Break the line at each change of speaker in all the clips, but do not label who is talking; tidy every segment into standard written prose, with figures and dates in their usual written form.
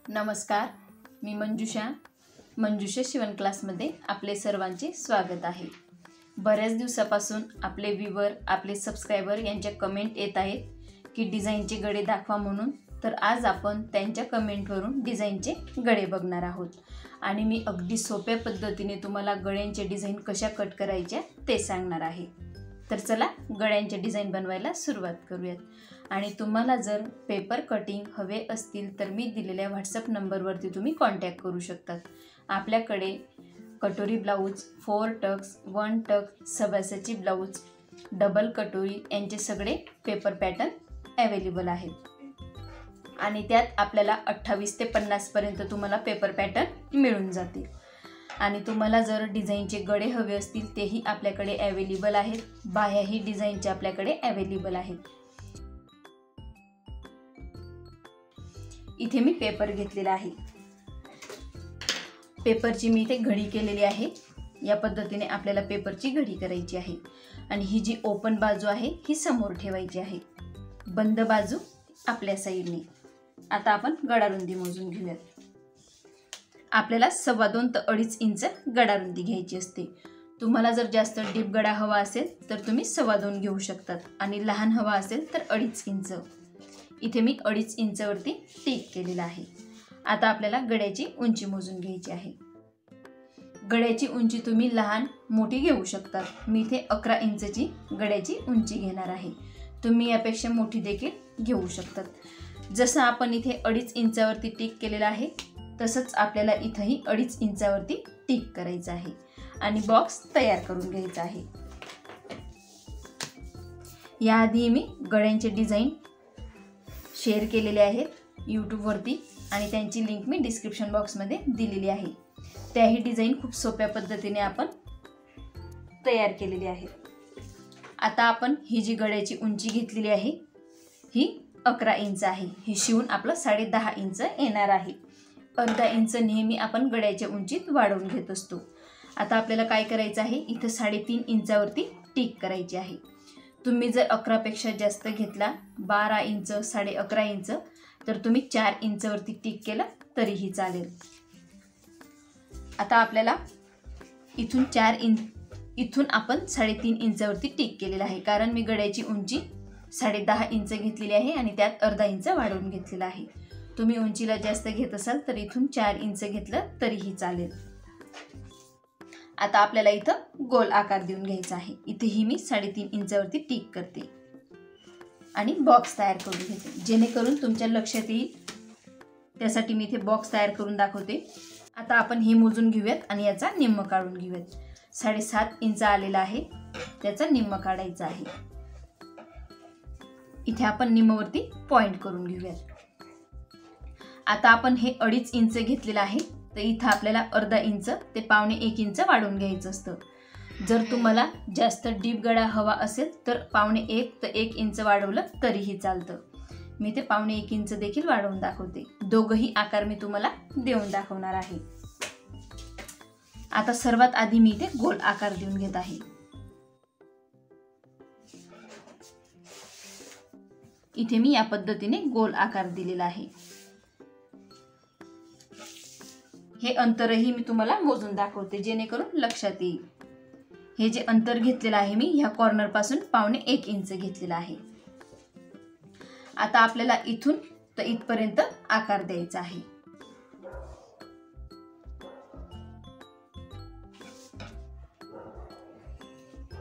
नमस्कार, मी मंजुषा शिवण क्लासमध्ये आपले सर्वांचे स्वागत आहे। बऱ्याच दिवसापासून आपले व्ह्यूवर, आपले सबस्क्रायबर यांच्या कमेंट येत आहेत की डिझाईनचे गळे दाखवा म्हणून। तर आज आपण त्यांच्या कमेंटवरून डिझाईनचे गळे बघणार आहोत आणि मी अगदी सोप्या पद्धतीने तुम्हाला गळ्यांचे डिझाईन कशा कट करायच्या ते सांगणार आहे। तर चला गळ्यांचे डिझाईन बनवायला सुरुवात करूयात। आणि तुम्हाला जर पेपर कटिंग हवे असतील तर मी दिलेल्या व्हॉट्सअप नंबरवरती तुम्ही कॉन्टॅक्ट करू शकतात। आपल्याकडे कटोरी ब्लाउज, 4 टक्स, 1 टक, सव्यासाची ब्लाउज, डबल कटोरी यांचे सगळे पेपर पॅटर्न अवेलेबल आहेत आणि त्यात आपल्याला 28 ते 50 पर्यंत तुम्हाला पेपर पॅटर्न मिळून जातील। आणि तुम्हाला जर डिझाईनचे गळे हवे असतील तेही आपल्याकडे अवेलेबल आहेत। बाह्याही डिझाईनचे आपल्याकडे अवेलेबल आहेत। इथे मी पेपर घेतलेला आहे। पेपरची मी इथे घडी केलेली आहे। या पद्धतीने आपल्याला पेपरची घडी करायची आहे आणि ही जी ओपन बाजू आहे ही समोर ठेवायची आहे, बंद बाजू आपल्या साईडने। आता आपण गडारुंदी मोजून घेऊयात। आपल्याला 2.25 ते 2.5 इंच गडारुंदी घ्यायची असते। तुम्हाला जर जास्त डीप गडा हवा असेल तर तुम्ही 2.25 घेऊ शकतात आणि लहान हवा असेल तर 2.5 इंच। इथे मी 2.5 इंचवरती टिक केलेला आहे। आता आपल्याला गड्याची उंची मोजून घ्यायची आहे। गड्याची उंची तुम्ही लहान मोठी घेऊ शकतात। मी इथे 11 इंचची गड्याची उंची घेणार आहे। तुम्ही यापेक्षा मोठी देखील घेऊ शकतात। जसं आपण इथे 2.5 इंचावरती टिक केलेला आहे तसंच आपल्याला इथेही 2.5 इंचावरती टिक करायचं आहे आणि बॉक्स तयार करून घ्यायचा आहे। याआधी मी गड्यांचे डिझाईन शेअर केलेले आहेत यूट्यूबवरती आणि त्यांची लिंक मी डिस्क्रिप्शन बॉक्समध्ये दिलेली आहे। त्याही डिझाईन खूप सोप्या पद्धतीने आपण तयार केलेली आहे। आता आपण ही जी गड्याची उंची घेतलेली आहे ही 11 इंच आहे। ही शिवून आपलं 10.5 इंच येणार आहे। अर्धा इंच नेहमी आपण गड्याच्या उंचीत वाढवून घेत असतो। आता आपल्याला काय करायचं आहे, इथं 3.5 इंचावरती टिक करायची आहे। तुम्ही जर 11 पेक्षा जास्त घेतला, 12 इंच, 11.5 इंच, तर तुम्ही 4 इंचवरती टिक केलं तरीही चालेल। आता आपल्याला इथून आपण 3.5 इंचावरती टिक केलेला आहे, कारण मी गड्याची उंची 10.5 इंच घेतलेली आहे आणि त्यात अर्धा इंच वाढवून घेतलेला आहे। तुम्ही उंचीला जास्त घेत असाल तर इथून 4 इंच घेतलं तरीही चालेल। आता आपल्याला इथं गोल आकार देऊन घ्यायचा आहे। इथेही मी 3.5 इंचावरती टिक करते आणि बॉक्स तयार करून घेते, जेणेकरून तुमच्या लक्षात येईल त्यासाठी मी इथे बॉक्स तयार करून दाखवते। आता आपण हे मोजून घेऊयात आणि याचा निम्म काढून घेऊयात। 7.5 इंच आलेला आहे, त्याचा निम्म काढायचा आहे। इथे आपण निम्मवरती पॉइंट करून घेऊयात। आता आपण हे 2.5 इंच घेतलेलं आहे, तर इथं आपल्याला अर्धा इंच ते 1.25 इंच वाढवून घ्यायचं असतं। जर तुम्हाला जास्त डीप गळा हवा असेल तर 1.25 ते 1 इंच वाढवलं तरीही चालतं। मी ते 1.25 इंच देखील वाढवून दाखवते। दोघंही आकार मी तुम्हाला देऊन दाखवणार आहे। आता सर्वात आधी मी इथे गोल आकार देऊन घेत आहे। इथे मी या पद्धतीने गोल आकार दिलेला आहे। हे अंतरही मी तुम्हाला मोजून दाखवते, जेणेकरून लक्षात येईल। हे जे अंतर घेतलेलं आहे मी ह्या कॉर्नर पासून 1.25 इंच घेतलेला आहे। आता आपल्याला इथून तर इथपर्यंत आकार द्यायचा आहे।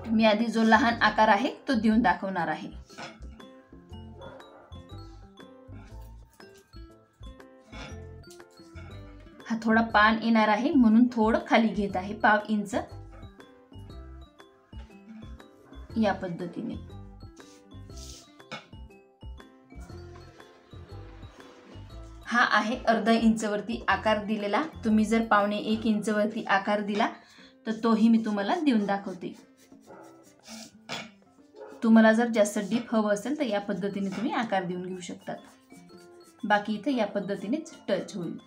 मी आधी जो लहान आकार आहे तो देऊन दाखवणार आहे। हा थोडा पान येणार आहे म्हणून थोडं खाली घेत आहे, 1/2 इंच या पद्धतीने। हा आहे अर्धा इंचवरती आकार दिलेला। तुम्ही जर 1.25 इंचवरती आकार दिला तर तोही मी तुम्हाला देऊन दाखवते। तुम्हाला जर जास्त डीप हवं असेल तर या पद्धतीने तुम्ही आकार देऊन घेऊ शकतात। बाकी इथे या पद्धतीनेच टच होईल।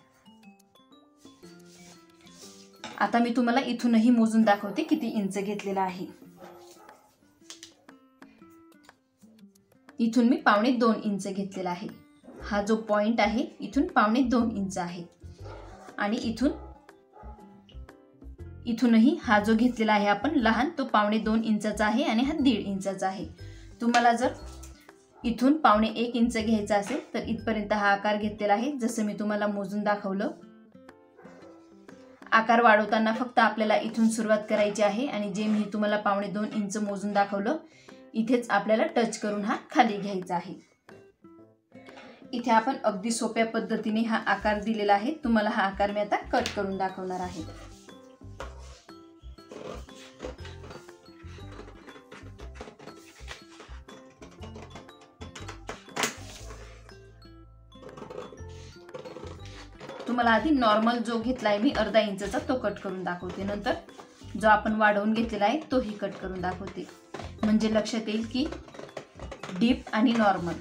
आता मी तुम्हाला इथूनही मोजून दाखवते किती इंच घेतलेला आहे। इथून मी 1.25 इंच घेतलेला आहे। हा जो पॉइंट आहे इथून 1.25 इंच आहे आणि इथूनही हा जो घेतलेला आहे आपण लहान तो 1.25 इंचाचा आहे आणि हा 1.5 इंचाचा आहे। तुम्हाला जर इथून 1.25 इंच घ्यायचा असेल तर इथपर्यंत हा आकार घेतलेला आहे, जसं मी तुम्हाला मोजून दाखवलं। आकार वाढवताना फक्त आपल्याला इथून सुरुवात करायची आहे आणि जे मी तुम्हाला 1.25 इंच मोजून दाखवलं इथेच आपल्याला टच करून हा खाली घ्यायचा आहे। इथे आपण अगदी सोप्या पद्धतीने हा आकार दिलेला आहे। तुम्हाला हा आकार मी आता कट करून दाखवणार आहे। तुम्हाला आधी नॉर्मल जो घेतलाय मी अर्धा इंचचा तो कट करून दाखवते, नंतर जो आपण वाढवून घेतलेला आहे तोही कट करून दाखवते, म्हणजे लक्षात येईल की डीप आणि नॉर्मल।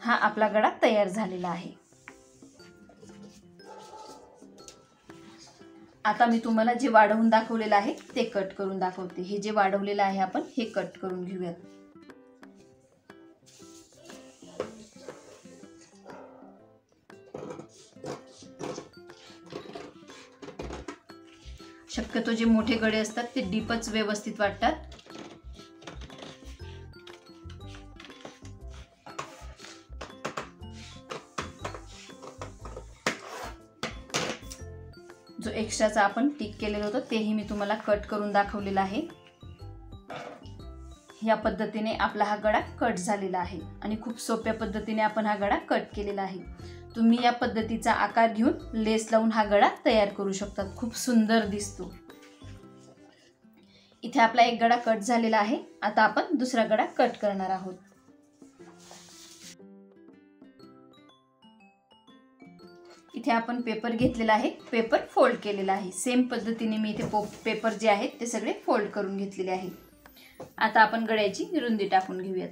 हा आपला गळा तयार झालेला आहे। आता मी तुम्हाला जे वाढवून दाखवलेलं आहे ते कट करून दाखवते। हे जे वाढवलेलं आहे आपण हे कट करून घेऊयात। शक्यतो जे मोठे गळे असतात ते डीपच व्यवस्थित वाटतात। जो एक्स्ट्राचा आपण टिक केलेलं होतं तेही मी तुम्हाला कट करून दाखवलेलं आहे। या पद्धतीने आपला हा गळा कट झालेला आहे आणि खूप सोप्या पद्धतीने आपण हा गळा कट केलेला आहे। तुम्ही या पद्धतीचा आकार घेऊन लेस लावून हा गळा तयार करू शकता, खूप सुंदर दिसतो। इथे आपला एक गळा कट झालेला आहे। आता आपण दुसरा गळा कट करणार आहोत। इथे आपण पेपर घेतलेला आहे, पेपर फोल्ड केलेला आहे। सेम पद्धतीने मी इथे पेपर जे आहेत ते सगळे फोल्ड करून घेतलेले आहे। आता आपण गळ्याची रुंदी टाकून घेऊयात।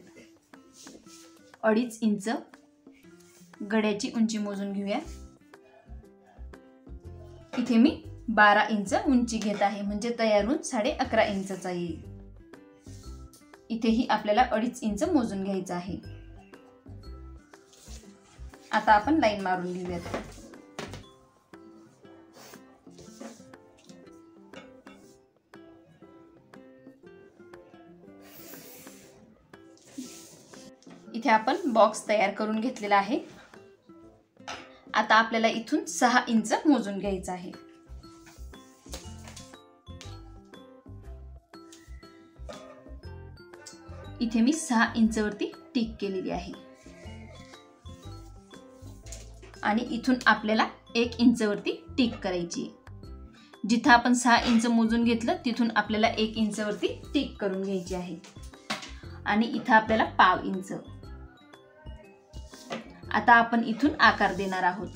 2.5 इंच गळ्याची उंची मोजून घेऊया। इथे मी 12 इंच उंची घेत आहे, म्हणजे तयार होऊन 11.5 इंचचा येईल। इथेही आपल्याला 2.5 इंच मोजून घ्यायचं आहे। आता आपण लाईन मारून घेऊयात। इथे आपण बॉक्स तयार करून घेतलेला आहे। आता आपल्याला इथून 6 इंच मोजून घ्यायचं आहे। इथे मी 6 इंच वरती टिक केलेली आहे आणि इथून आपल्याला 1 इंच वरती टिक करायची। जिथे आपण 6 इंच मोजून घेतलं तिथून आपल्याला 1 इंच वरती टिक करून घ्यायची आहे आणि इथे आपल्याला 1/2 इंच। आता आपण इथून आकार देणार आहोत।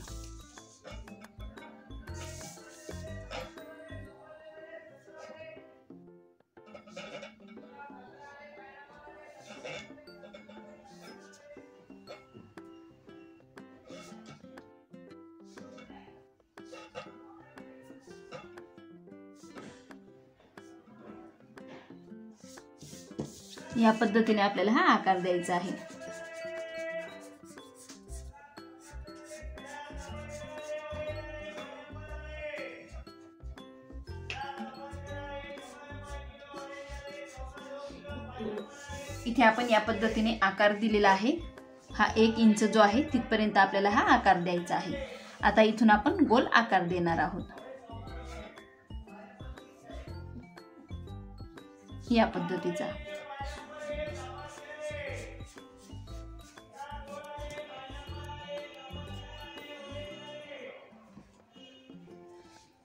या पद्धतीने आपल्याला हा आकार द्यायचा आहे। इथे आपण या पद्धतीने आकार दिलेला आहे। हा 1 इंच जो आहे तिथपर्यंत आपल्याला हा आकार द्यायचा आहे। आता इथून आपण गोल आकार देणार आहोत या पद्धतीचा।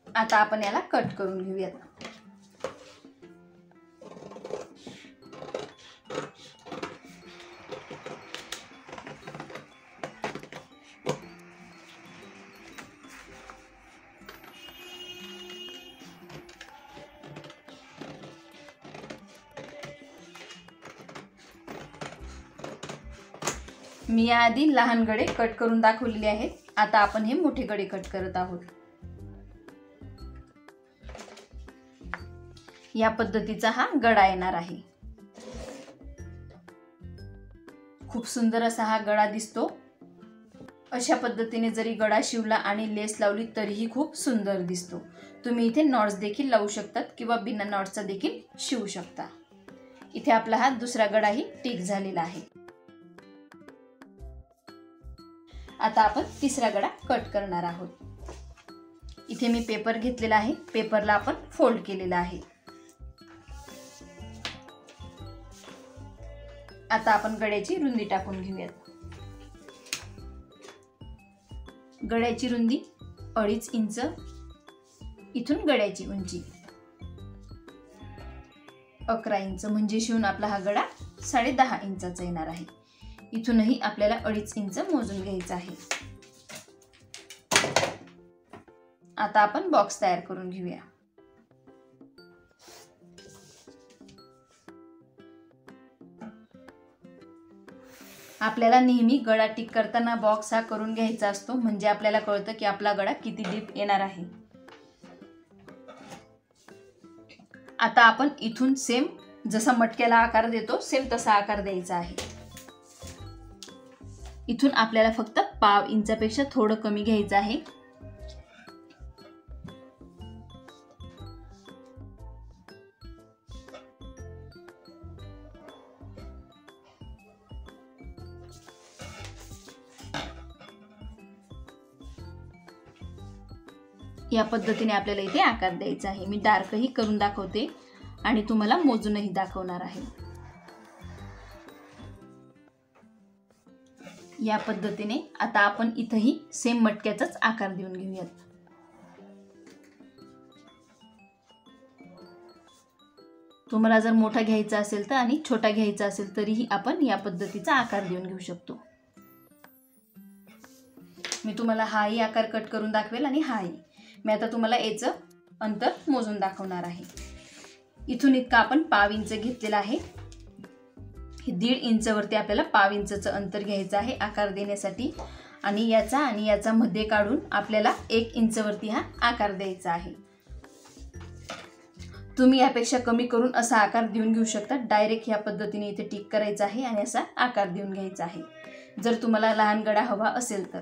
आता आपण याला कट करून घेऊयात। मी याआधी लहान गळे कट करून दाखवलेले आहेत। आता आपण हे मोठे गळे कट करत आहोत। या पद्धतीचा हा गळा येणार आहे। खूप सुंदर असा हा गळा दिसतो। अशा पद्धतीने जरी गळा शिवला आणि लेस लावली तरीही खूप सुंदर दिसतो। तुम्ही इथे नॉट्स देखील लावू शकतात किंवा बिना नॉट्सचा देखील शिवू शकता। इथे आपला हा दुसरा गळाही टिक झालेला आहे। आता आपण तिसरा गळा कट करणार आहोत। इथे मी पेपर घेतलेला आहे, पेपरला आपण फोल्ड केलेला आहे। आता आपण गळ्याची रुंदी टाकून घेऊयात। गळ्याची रुंदी 2.5 इंच, इथून गळ्याची उंची 11 इंच, म्हणजे शिवून आपला हा गळा 10.5 इंचाचा येणार आहे। इथूनही आपल्याला 2.5 इंच मोजून घ्यायचा आहे। आता आपण बॉक्स तयार करून घेऊया। आपल्याला नेहमी गळा टिक करताना बॉक्स हा करून घ्यायचा असतो, म्हणजे आपल्याला कळतं की आपला गळा किती डीप येणार आहे। आता आपण इथून सेम जसा मटक्याला आकार देतो सेम तसा आकार द्यायचा आहे। इथून आपल्याला फक्त 1/2 इंचापेक्षा थोडं कमी घ्यायचं आहे। या पद्धतीने आपल्याला इथे आकार द्यायचा आहे। मी डार्कही करून दाखवते आणि तुम्हाला मोजूनही दाखवणार आहे। या पद्धतीने आता आपण इथेही सेम मटक्याचाच आकार देऊन घेऊयात। तुम्हाला जर मोठा घ्यायचा असेल तर आणि छोटा घ्यायचा असेल तरीही आपण या पद्धतीचा आकार देऊन घेऊ शकतो। मी तुम्हाला हाही आकार कट करून दाखवेल आणि हाही। मी आता तुम्हाला याचं अंतर मोजून दाखवणार आहे। इथून इतका आपण 1/2 इंच घेतलेला आहे। हे 1.5 इंच वरती आपल्याला 1/2 इंचचं अंतर घ्यायचं आहे आकार देण्यासाठी, आणि याचा मध्ये काढून आपल्याला 1 इंच वरती हा आकार द्यायचा आहे। तुम्ही यापेक्षा कमी करून असा आकार देऊन घेऊ शकता। डायरेक्ट या पद्धतीने इथे टिक करायचा आहे आणि असा आकार देऊन घ्यायचा आहे, जर तुम्हाला लहान गळा हवा असेल तर।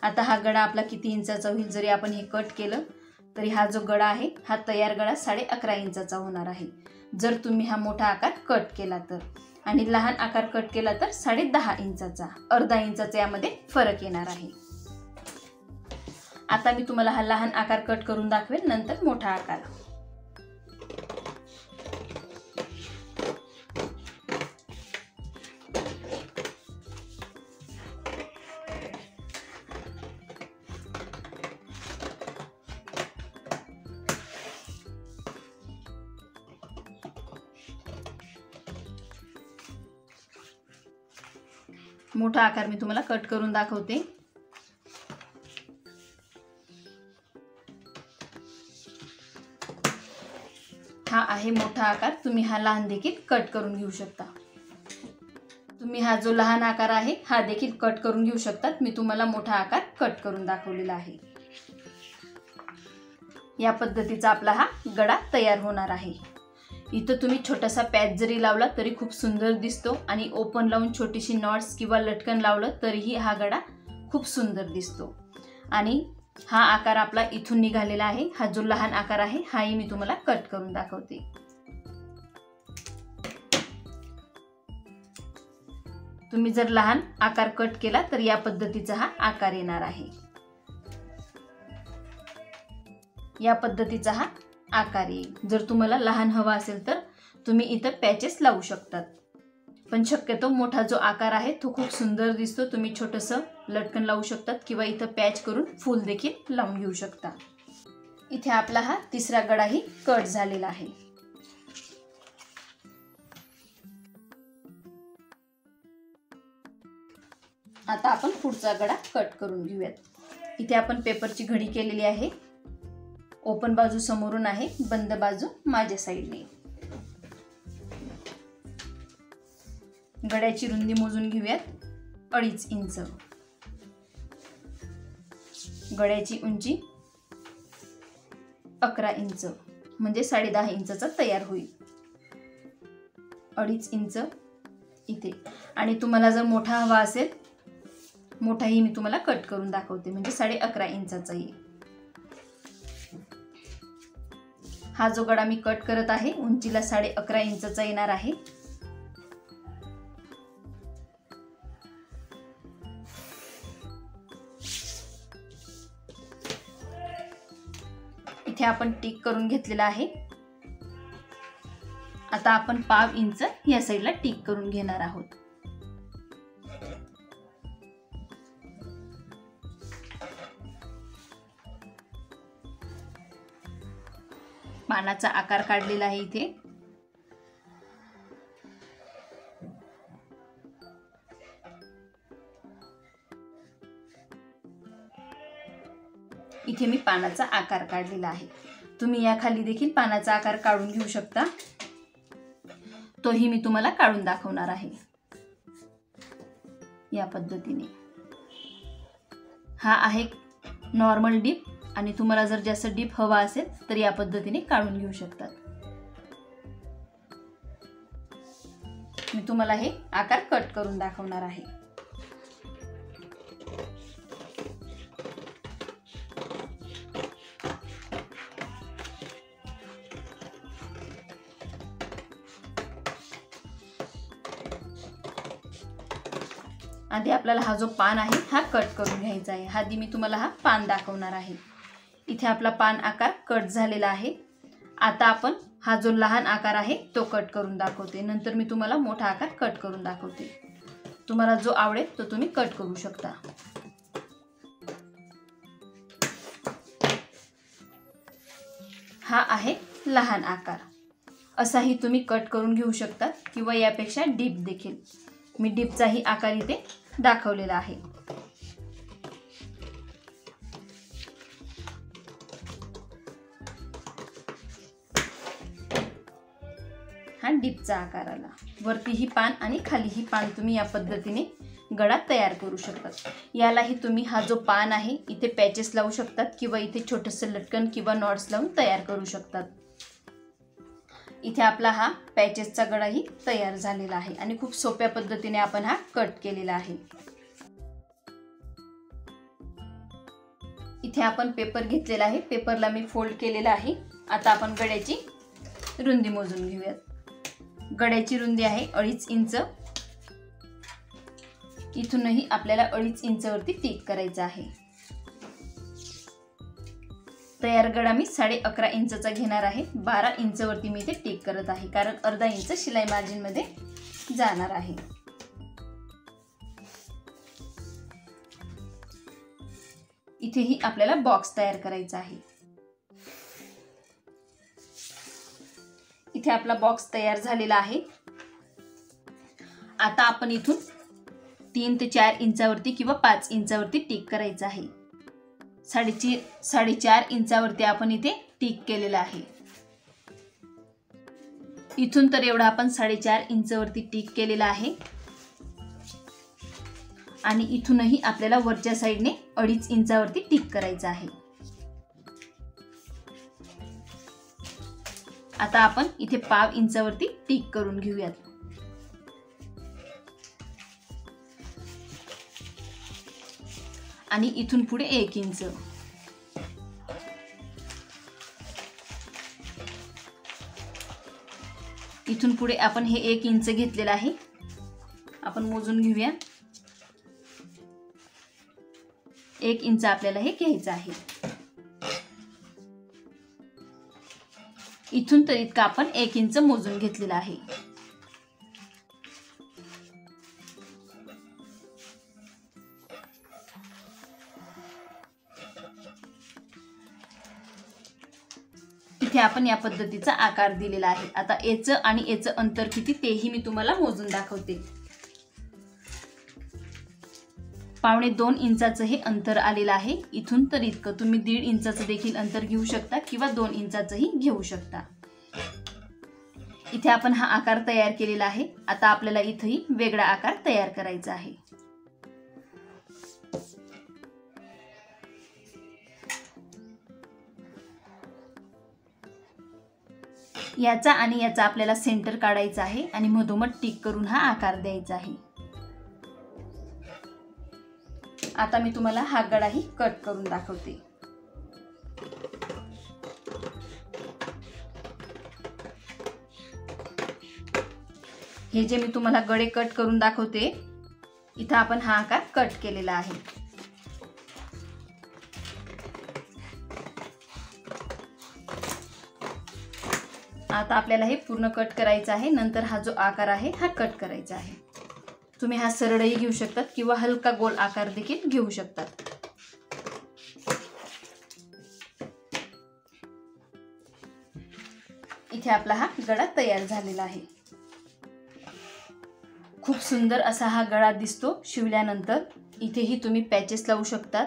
आता हा गळा आपला किती इंचाचा होईल, जरी आपण हे कट केलं तरी हा जो गळा आहे हा तयार गळा 11.5 इंचाचा होणार आहे, जर तुम्ही हा मोठा आकार कट केला तर। आणि लहान आकार कट केला तर 10.5 इंचाचा, अर्धा इंचाचा यामध्ये फरक येणार आहे। आता मी तुम्हाला हा लहान आकार कट करून दाखवेल, नंतर मोठा आकार। मोठा आकार मी तुम्हाला कट करून दाखवते। हा आहे मोठा आकार, तुम्ही हा लहान देखील कट करून घेऊ शकता। तुम्ही हा जो लहान आकार आहे हा देखील कट करून घेऊ शकतात। मी तुम्हाला मोठा आकार कट करून दाखवलेला आहे। या पद्धतीचा आपला हा गळा तयार होणार आहे। इथं तुम्ही छोटासा पॅच जरी लावला तरी खूप सुंदर दिसतो, आणि ओपन लावून छोटीशी नॉट्स किंवा लटकन लावलं तरीही हा गळा खूप सुंदर दिसतो। आणि हा आकार आपला इथून निघालेला आहे। हा जो लहान आकार आहे हाही मी तुम्हाला कट करून दाखवते। तुम्ही जर लहान आकार कट केला तर या पद्धतीचा हा आकार येणार आहे। या पद्धतीचा हा आकार येईल। जर तुम्हाला लहान हवा असेल तर तुम्ही इथं पॅचेस लावू शकतात, पण शक्यतो मोठा जो आकार आहे तो खूप सुंदर दिसतो। तुम्ही छोटंसं लटकन लावू शकतात किंवा इथं पॅच करून फूल देखील लावून घेऊ शकता। इथे आपला हा तिसरा गळाही कट झालेला आहे। आता आपण पुढचा गळा कट करून घेऊयात। इथे आपण पेपरची घडी केलेली आहे। ओपन बाजू समोरून आहे, बंद बाजू माझ्या साईडने। गळ्याची रुंदी मोजून घेऊयात, 2.5 इंच। गळ्याची उंची 11 इंच। म्हणजे 10.5 इंचाचा तयार होईल. 2.5 इंच इथे. आणि तुम्हाला जर मोठा हवा असेल, मोठाही मी तुम्हाला कट करून दाखवते, म्हणजे 11.5 इंचाचा येईल. हा जो गळा मी कट करत आहे उंचीला 11.5 इंचाचा येणार आहे. इथे आपण टिक करून घेतलेला आहे. आता आपण 1/2 इंच या साईडला टिक करून घेणार आहोत. पानाचा आकार काढलेला आहे इथे. इथे मी पानाचा आकार काढलेला आहे. तुम्ही या खाली देखील पानाचा आकार काढून घेऊ शकता. तोही मी तुम्हाला काढून दाखवणार आहे या पद्धतीने. हा आहे नॉर्मल डीप आणि तुम्हाला जर जास्त डीप हवा असेल तर या पद्धतीने काढून घेऊ शकतात. मी तुम्हाला हे आकार कट करून दाखवणार आहे. आधी आपल्याला हा जो पान आहे हा कट करून घ्यायचा आहे. आधी मी तुम्हाला हा पान दाखवणार आहे. इथे आपला पान आकार कट झालेला आहे. आता आपण हा जो लहान आकार आहे तो कट करून दाखवते. नंतर मी तुम्हाला मोठा आकार कट करून दाखवते. तुम्हाला जो आवडेल तो तुम्ही कट करू शकता. हा आहे लहान आकार. असाही तुम्ही कट करून घेऊ शकता किंवा यापेक्षा डीप देखील. मी डीपचाही आकार इथे दाखवलेला आहे. हा डीपचा आकार आला. वरतीही पान आणि खालीही पान तुम्ही या पद्धतीने गळा तयार करू शकतात. यालाही तुम्ही हा जो पान आहे इथे पॅचेस लावू शकतात किंवा इथे छोटंसं लटकन किंवा नॉट्स लावून तयार करू शकतात. इथे आपला हा पॅचेसचा गळाही तयार झालेला आहे आणि खूप सोप्या पद्धतीने आपण हा कट केलेला आहे. इथे आपण पेपर घेतलेला आहे. पेपरला मी फोल्ड केलेला आहे. आता आपण गळ्याची रुंदी मोजून घेऊयात. गळ्याची रुंदी आहे 2.5 इंच. इथूनही आपल्याला 2.5 इंचावरती टिक करायचं आहे. तयार गळा मी 11.5 इंचाचा घेणार आहे. 12 इंचावरती मी इथे टिक करत आहे कारण अर्धा इंच शिलाई मार्जिन मध्ये जाणार आहे. इथेही आपल्याला बॉक्स तयार करायचा आहे. इथे आपला बॉक्स तयार झालेला आहे. आता आपण इथून 3 ते 4 इंचावरती किंवा 5 इंचावरती टिक करायचं आहे. 4.5 इंचावरती आपण इथे टिक केलेला आहे. इथून तर एवढा आपण 4.5 इंचावरती टिक केलेला आहे आणि इथूनही आपल्याला वरच्या साईडने 2.5 इंचावरती टिक करायचं आहे. आता आपण इथे 1/2 इंचावरती टिक करून घेऊयात. आणि इथून पुढे 1 इंच. इथून पुढे आपण हे 1 इंच घेतलेलं आहे. आपण मोजून घेऊया. 1 इंच आपल्याला हे घ्यायचं आहे. इथून तर इतका आपण 1 इंच मोजून घेतलेला आहे. इथे आपण या पद्धतीचा आकार दिलेला आहे. आता याचं आणि याचं अंतर किती तेही मी तुम्हाला मोजून दाखवते. 1.25 इंचाचं हे अंतर आलेलं आहे. इथून तर इतकं. तुम्ही 1.5 इंचाचं देखील अंतर घेऊ शकता किंवा 2 इंचाचंही घेऊ शकता. इथे आपण हा आकार तयार केलेला आहे. आता आपल्याला इथेही वेगळा आकार तयार करायचा आहे. याचा आणि याचा आपल्याला सेंटर काढायचा आहे आणि मधोमध टिक करून हा आकार द्यायचा आहे। आता मी तुम्हाला हा गडाही कट करून दाखवते। हे जे मी तुम्हाला गडे कट करून दाखवते, इथं आपण हा आकार कट केलेला आहे। आता आपल्याला हे पूर्ण कट करायचं आहे। नंतर हा जो आकार आहे हा कट करायचा आहे। तुम्ही हा सरळही घेऊ शकतात किंवा हलका गोल आकार देखील घेऊ शकतात। इथे आपला हा गडा तयार झालेला आहे। खूप सुंदर असा हा गळा दिसतो शिवल्यानंतर। इथेही तुम्ही पॅचेस लावू शकतात।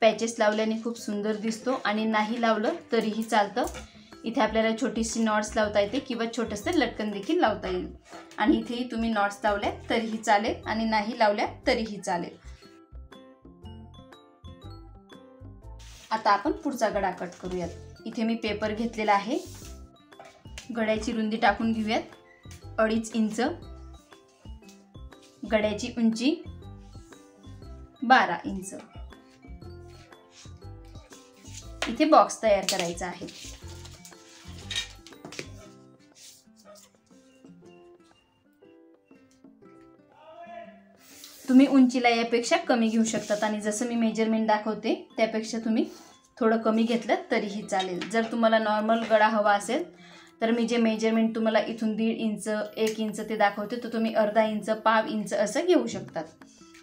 पॅचेस लावल्याने खूप सुंदर दिसतो आणि नाही लावलं तरीही चालतं। इथे आपल्याला छोटीशी नॉट्स लावता येते किंवा छोटंसं लटकन देखील लावता येईल आणि इथेही तुम्ही नॉट्स लावल्या तरीही चालेल आणि नाही लावल्या तरीही चालेल। आता आपण पुढचा गडा कट करूयात। इथे मी पेपर घेतलेला आहे। गड्याची रुंदी टाकून घेऊयात 2.5 इंच, गड्याची उंची 12 इंच। इथे बॉक्स तयार करायचा आहे। तुम्ही उंचीला यापेक्षा कमी घेऊ शकतात आणि जसं मी मेजरमेंट दाखवते त्यापेक्षा तुम्ही थोडं कमी घेतलं तरीही चालेल। जर तुम्हाला नॉर्मल गळा हवा असेल तर मी जे मेजरमेंट तुम्हाला इथून 1.5 इंच 1 इंच ते दाखवते तर तुम्ही अर्धा इंच पाव इंच असं घेऊ शकतात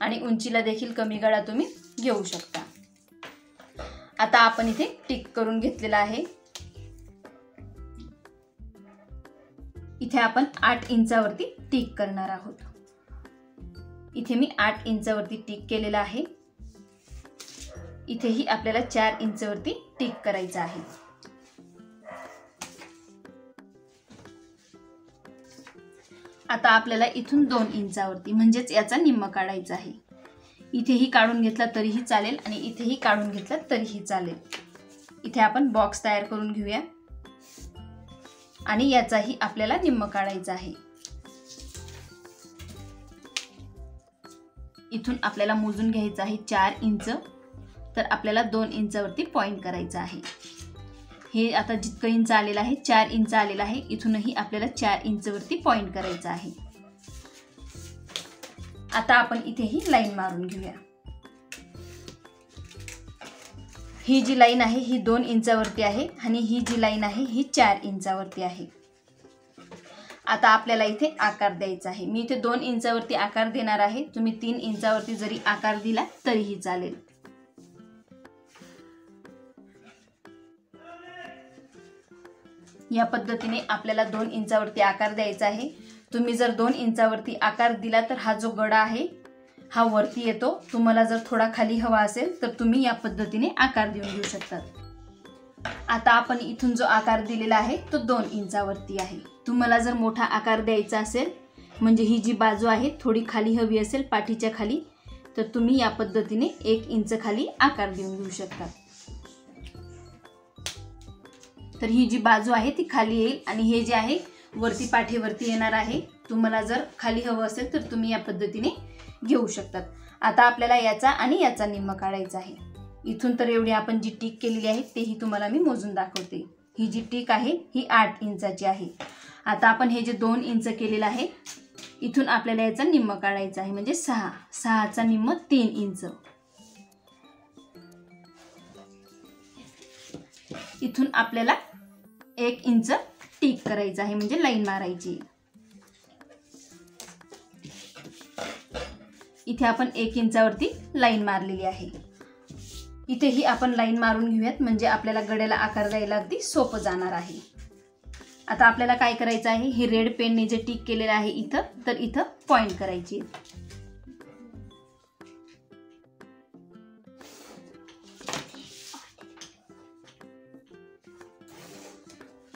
आणि उंचीला देखील कमी गळा तुम्ही घेऊ शकता। आता आपण इथे टिक करून घेतलेला आहे। इथे आपण 8 इंचावरती टिक करणार आहोत। इथे मी 8 इंचावरती टिक केलेला आहे। इथेही आपल्याला 4 इंचावरती टिक करायचं आहे। आता आपल्याला इथून 2 इंचावरती म्हणजेच याचा निम्मा काढायचा आहे। इथेही काढून घेतला तरीही चालेल आणि इथेही काढून घेतला तरीही चालेल। इथे आपण बॉक्स तयार करून घेऊया आणि याचाही आपल्याला निम्मा काढायचा आहे। इथून आपल्याला मोजून घ्यायचं आहे 4 इंच, तर आपल्याला 2 इंचावरती पॉइंट करायचा आहे। हे आता जितकं इंच आलेलं आहे 4 इंच आलेलं आहे, इथूनही आपल्याला 4 इंचवरती पॉइंट करायचं आहे। आता आपण इथेही लाईन मारून घेऊया। ही जी लाईन आहे ही 2 इंचावरती आहे आणि ही जी लाईन आहे ही 4 इंचावरती आहे। आता आपल्याला इथे आकार द्यायचा आहे। मी इथे 2 इंचावरती आकार देणार आहे। तुम्ही 3 इंचावरती जरी आकार दिला तरीही चालेल। या पद्धतीने आपल्याला 2 इंचावरती आकार द्यायचा आहे। तुम्ही जर 2 इंचावरती आकार दिला तर हा जो गडा आहे हा वरती येतो। तुम्हाला जर थोडा खाली हवा असेल तर तुम्ही या पद्धतीने आकार देऊन घेऊ शकतात। आता आपण इथून जो आकार दिलेला आहे तो 2 इंचावरती आहे। तुम्हाला जर मोठा आकार द्यायचा असेल म्हणजे ही जी बाजू आहे थोडी खाली हवी असेल पाठीच्या खाली तर तुम्ही या पद्धतीने 1 इंच खाली आकार देऊन घेऊ शकता। तर ही जी बाजू आहे ती खाली येईल आणि हे जे आहे वरती पाठीवरती येणार आहे। तुम्हाला जर खाली हवं असेल तर तुम्ही या पद्धतीने घेऊ शकतात। आता आपल्याला याचा आणि याचा निम्मा काढायचा आहे। इथून तर एवढी आपण जी टिक केलेली आहे तेही तुम्हाला मी मोजून दाखवते। ही जी टिक आहे ही 8 इंचाची आहे। आता आपण हे जे 2 इंच केलेलं आहे इथून आपल्याला याचा निम्मा काढायचा आहे म्हणजे 6चा निम्मा 3 इंच। इथून आपल्याला 1 इंच टिक करायचं आहे म्हणजे लाईन मारायची। इथे आपण 1 इंचावरती लाईन मारलेली आहे। इथेही आपण लाईन मारून घेऊयात म्हणजे आपल्याला गड्याला आकार द्यायला अगदी सोपं जाणार आहे। आता आपल्याला काय करायचं आहे हे रेड पेनने जे टिक केलेलं आहे इथं तर इथं पॉइंट करायची।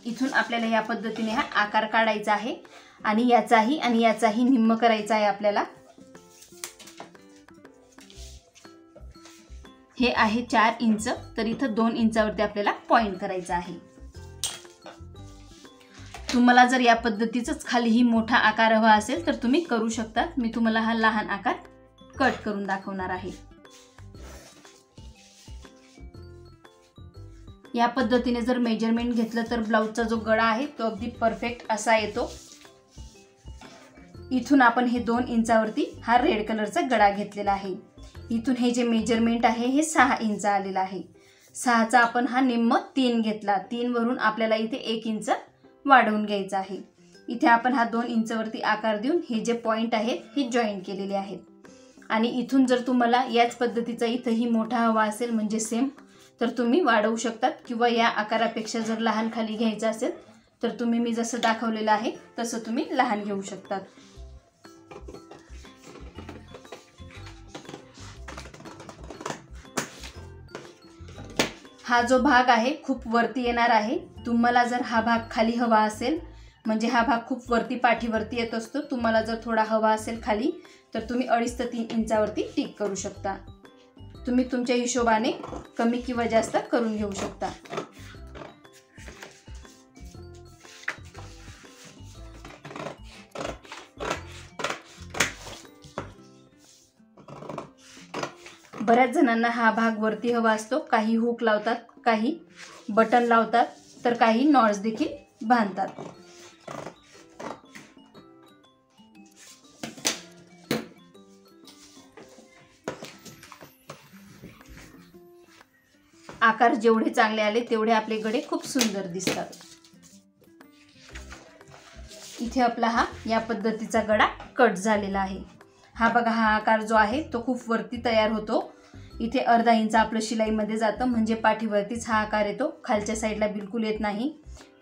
इथून आपल्याला या पद्धतीने हा आकार काढायचा आहे आणि याचाही निम्म करायचा आहे आपल्याला। हे आहे 4 इंच तर इथं 2 इंचावरती आपल्याला पॉइंट करायचा आहे। तुम्हाला जर या पद्धतीचाच खालीही मोठा आकार हवा असेल तर तुम्ही करू शकता। मी तुम्हाला हा लहान आकार कट करून दाखवणार आहे। या पद्धतीने जर मेजरमेंट घेतलं तर ब्लाउजचा जो गळा आहे तो अगदी परफेक्ट असा येतो। इथून आपण हे 2 इंचावरती हा रेड कलरचा गळा घेतलेला आहे। इथून हे जे मेजरमेंट आहे हे 6 इंच आलेला आहे। 6चा आपण हा निम्म 3 घेतला। 3 वरून आपल्याला इथे 1 इंच वाढवून घ्यायचा आहे। इथे आपण हा 2 इंचावरती आकार देऊन हे जे पॉइंट आहेत हे जॉईन केलेले आहेत। आणि इथून जर तुम्हाला याच पद्धतीचा इथेही मोठा हवा असेल म्हणजे सेम तर तुम्ही वाढवू शकतात, किंवा या आकारापेक्षा जर लहान खाली घ्यायचा असेल तर तुम्ही मी जसं दाखवलेलं आहे तसं तुम्ही लहान घेऊ शकतात। हा जो भाग आहे खूप वरती येणार आहे। तुम्हाला जर हा भाग खाली हवा असेल म्हणजे हा भाग खूप वरती पाठीवरती येत असतो, तुम्हाला जर थोडा हवा असेल खाली तर तुम्ही 2.5 ते 3 इंचावरती टिक करू शकता। तुम्ही तुमच्या हिशोबाने कमी किंवा जास्त करून घेऊ शकता। बऱ्याच जणांना हा भाग वरती हवा असतो। काही हुक लावतात, काही बटन लावतात, तर काही नॉट्स देखील बांधतात। आकार जेवढे चांगले आले तेवढे आपले गळे खूप सुंदर दिसतात। इथे आपला हा या पद्धतीचा गळा कट झालेला आहे। हा बघा, हा आकार जो आहे तो खूप वरती तयार होतो। इथे अर्धा इंच आपलं शिलाईमध्ये जातं म्हणजे पाठीवरतीच हा आकार येतो, खालच्या साईडला बिलकुल येत नाही।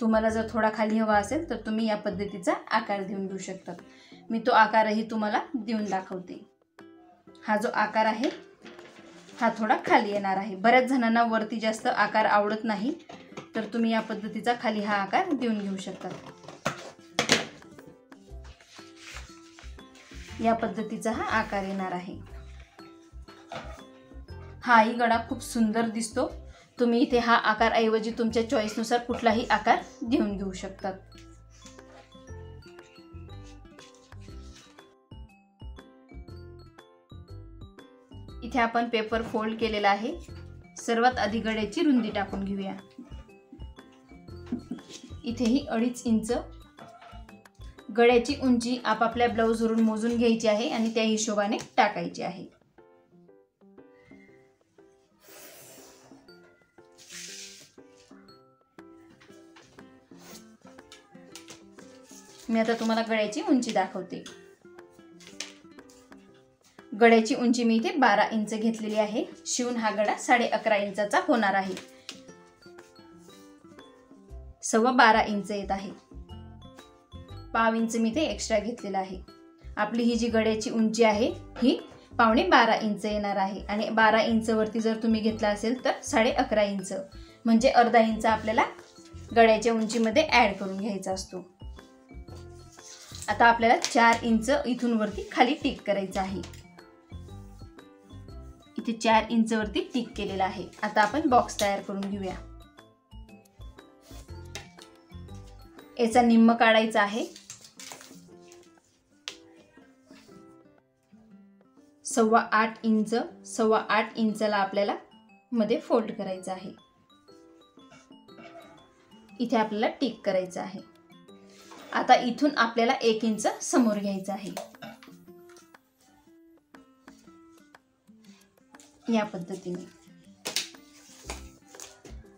तुम्हाला जर थोडा खाली हवा असेल तर तुम्ही या पद्धतीचा आकार देऊन घेऊ शकता। मी तो आकारही तुम्हाला देऊन दाखवते। हा जो आकार आहे हा थोडा खाली येणार आहे। बऱ्याच जणांना वरती जास्त आकार आवडत नाही, तर तुम्ही या पद्धतीचा खाली हा आकार देऊन घेऊ शकता। या पद्धतीचा हा आकार येणार आहे। हाही गळा खूप सुंदर दिसतो। तुम्ही इथे हा आकार ऐवजी तुमच्या चॉईसनुसार कुठलाही आकार देऊन घेऊ शकतात। इथे आपण पेपर फोल्ड केलेला आहे। सर्वात आधी गळ्याची रुंदी टाकून घेऊया। इथेही 2.5 इंच गळ्याची उंची आपापल्या ब्लाऊजवरून मोजून घ्यायची आहे आणि त्या हिशोबाने टाकायची आहे। मी आता तुम्हाला गळ्याची उंची दाखवते। गळ्याची उंची मी इथे 12 इंच घेतलेली आहे। शिवून हा गळा 11.5 इंचाचा होणार आहे। 12.25 इंच येत आहे। पाव इंच मी इथे एक्स्ट्रा घेतलेला आहे। आपली ही जी गळ्याची उंची आहे ही 12.25 इंच येणार आहे आणि 12 इंच वरती जर तुम्ही घेतला असेल तर 11.5 इंच म्हणजे अर्धा इंच आपल्याला गळ्याच्या उंचीमध्ये ऍड करून घ्यायचा असतो। आता आपल्याला 4 इंच इथून वरती खाली टिक करायचं आहे। इथे 4 इंच वरती टिक केलेला आहे। आता आपण बॉक्स तयार करून घेऊया। याचा निम्म काढायचा आहे। 8.25 इंच 8.25 इंचला आपल्याला मध्ये फोल्ड करायचं आहे। इथे आपल्याला टिक करायचं आहे। आता इथून आपल्याला 1 इंच समोर घ्यायचं आहे। या पद्धतीने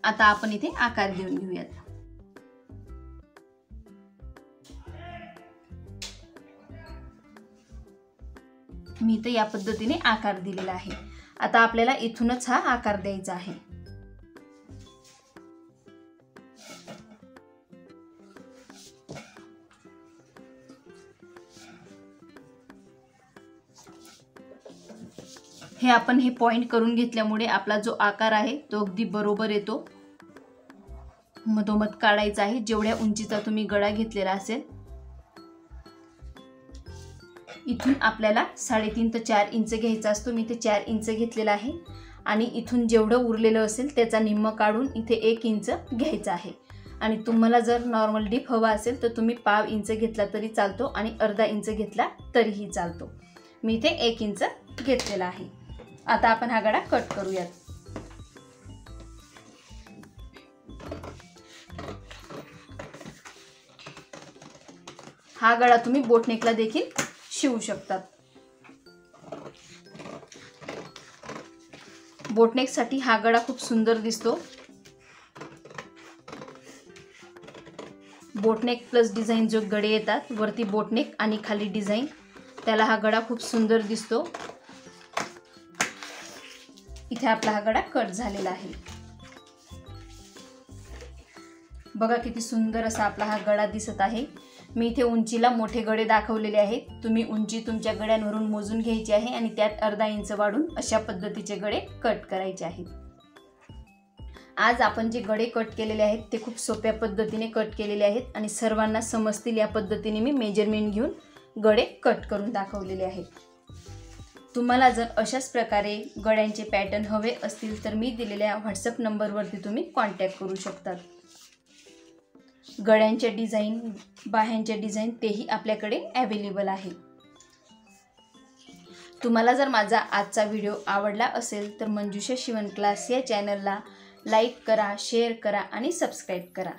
आता आपण इथे आकार देऊन घेऊयात। मी तर या पद्धतीने आकार दिलेला आहे। आता आपल्याला इथूनच हा आकार द्यायचा आहे। हे आपण हे पॉइंट करून घेतल्यामुळे आपला जो आकार आहे तो अगदी बरोबर येतो। मधोमध काढायचा आहे। जेवढ्या उंचीचा तुम्ही गळा घेतलेला असेल इथून आपल्याला 3.5 ते 4 इंच घ्यायचा असतो। मी इथे 4 इंच घेतलेला आहे आणि इथून जेवढं उरलेलं असेल त्याचा निम्म काढून इथे 1 इंच घ्यायचा आहे आणि तुम्हाला जर नॉर्मल डीप हवा असेल तर तुम्ही पाव इंच घेतला तरी चालतो आणि अर्धा इंच घेतला तरीही चालतो. मी इथे 1 इंच घेतलेला आहे. आता आपण हा गळा कट करूयात. हा गळा तुम्ही बोटनेकला देखील शिवू शकतात. बोटनेकसाठी हा गळा खूप सुंदर दिसतो. बोटनेक प्लस डिझाईन जो गळे येतात, वरती बोटनेक आणि खाली डिझाईन, त्याला हा गळा खूप सुंदर दिसतो. इथे आपला हा गळा कट झालेला आहे. बघा किती सुंदर असा आपला हा गळा दिसत आहे. मी इथे उंचीला मोठे गळे दाखवलेले आहेत. तुम्ही उंची तुमच्या गळ्यांवरून मोजून घ्यायची आहे आणि त्यात अर्धा इंच वाढून अशा पद्धतीचे गळे कट करायचे आहेत. आज आपण जे गळे कट केलेले आहेत ते खूप सोप्या पद्धतीने कट केलेले आहेत आणि सर्वांना समजतील या पद्धतीने मी मेजरमेंट घेऊन गळे कट करून दाखवलेले आहेत. तुम्हाला जर अशाच प्रकारे गळ्यांचे पॅटर्न हवे असतील तर मी दिलेल्या व्हॉट्सअप नंबरवरती तुम्ही कॉन्टॅक्ट करू शकतात. गळ्यांचे डिझाईन, बाह्यांचे डिझाईन तेही आपल्याकडे अवेलेबल आहे. तुम्हाला जर माझा आजचा व्हिडिओ आवडला असेल तर मंजुषा शिवण क्लास या चॅनलला लाईक करा, शेअर करा आणि सबस्क्राईब करा.